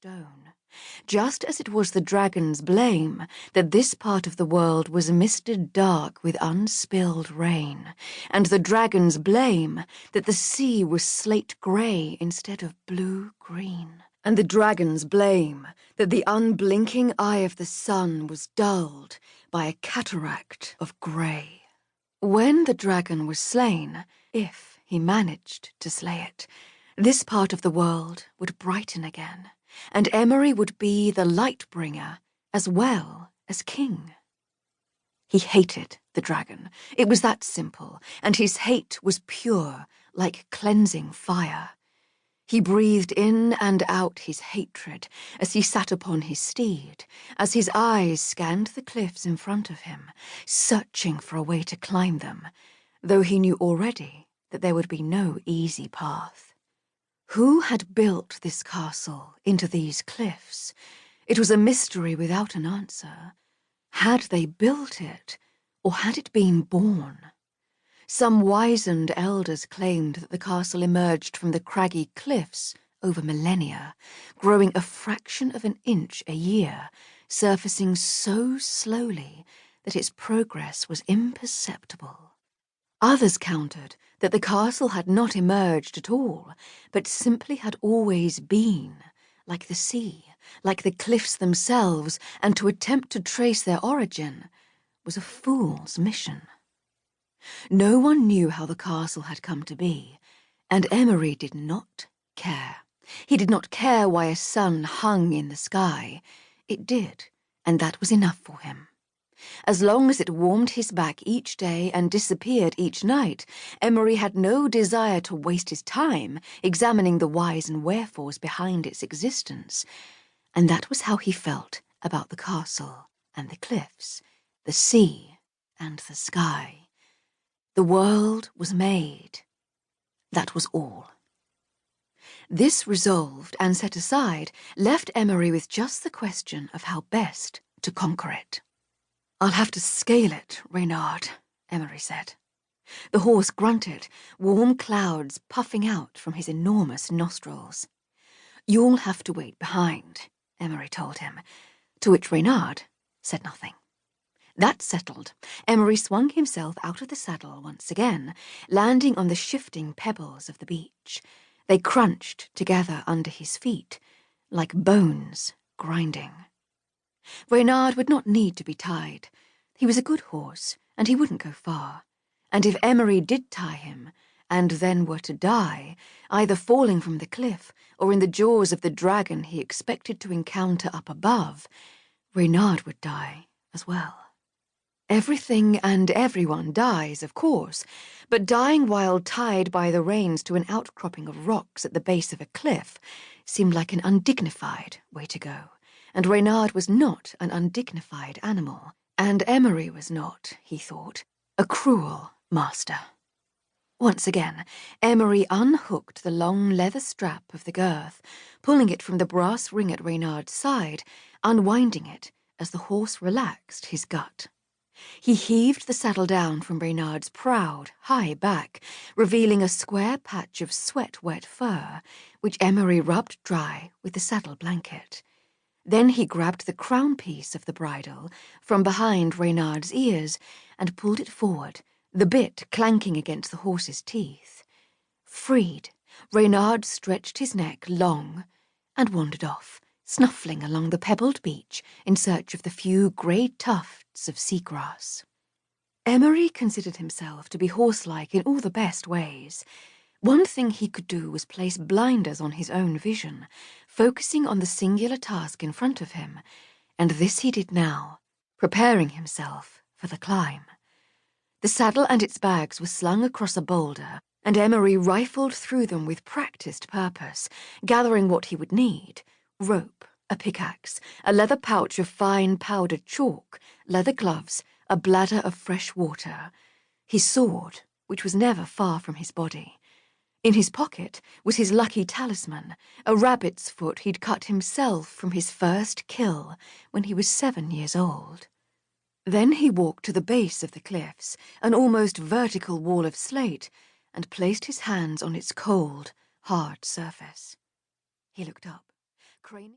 stone, just as it was the dragon's blame that this part of the world was misted dark with unspilled rain, and the dragon's blame that the sea was slate-grey instead of blue-green, and the dragon's blame that the unblinking eye of the sun was dulled by a cataract of grey. When the dragon was slain, if he managed to slay it, this part of the world would brighten again, and Emory would be the light-bringer as well as king. He hated the dragon. It was that simple, and his hate was pure, like cleansing fire. He breathed in and out his hatred as he sat upon his steed, as his eyes scanned the cliffs in front of him, searching for a way to climb them, though he knew already that there would be no easy path. Who had built this castle into these cliffs? It was a mystery without an answer. Had they built it, or had it been born? Some wizened elders claimed that the castle emerged from the craggy cliffs over millennia, growing a fraction of an inch a year, surfacing so slowly that its progress was imperceptible. Others countered that the castle had not emerged at all, but simply had always been, like the sea, like the cliffs themselves, and to attempt to trace their origin was a fool's mission. No one knew how the castle had come to be, and Emory did not care. He did not care why a sun hung in the sky. It did, and that was enough for him. As long as it warmed his back each day and disappeared each night, Emory had no desire to waste his time examining the whys and wherefores behind its existence. And that was how he felt about the castle and the cliffs, the sea and the sky. The world was made. That was all. This resolved and set aside left Emory with just the question of how best to conquer it. "I'll have to scale it, Reynard," Emory said. The horse grunted, warm clouds puffing out from his enormous nostrils. "You'll have to wait behind," Emory told him, to which Reynard said nothing. That settled, Emory swung himself out of the saddle once again, landing on the shifting pebbles of the beach. They crunched together under his feet, like bones grinding. Reynard would not need to be tied. He was a good horse, and he wouldn't go far. And if Emory did tie him, and then were to die, either falling from the cliff or in the jaws of the dragon he expected to encounter up above, Reynard would die as well. Everything and everyone dies, of course, but dying while tied by the reins to an outcropping of rocks at the base of a cliff seemed like an undignified way to go. And Reynard was not an undignified animal, and Emory was not, he thought, a cruel master. Once again, Emory unhooked the long leather strap of the girth, pulling it from the brass ring at Reynard's side, unwinding it as the horse relaxed his gut. He heaved the saddle down from Reynard's proud, high back, revealing a square patch of sweat-wet fur, which Emory rubbed dry with the saddle blanket. Then he grabbed the crown piece of the bridle from behind Reynard's ears and pulled it forward, the bit clanking against the horse's teeth. Freed, Reynard stretched his neck long and wandered off, snuffling along the pebbled beach in search of the few grey tufts of seagrass. Emory considered himself to be horselike in all the best ways. One thing he could do was place blinders on his own vision, focusing on the singular task in front of him, and this he did now, preparing himself for the climb. The saddle and its bags were slung across a boulder, and Emory rifled through them with practiced purpose, gathering what he would need: rope, a pickaxe, a leather pouch of fine powdered chalk, leather gloves, a bladder of fresh water, his sword, which was never far from his body. In his pocket was his lucky talisman, a rabbit's foot he'd cut himself from his first kill when he was 7 years old. Then he walked to the base of the cliffs, an almost vertical wall of slate, and placed his hands on its cold, hard surface. He looked up, craning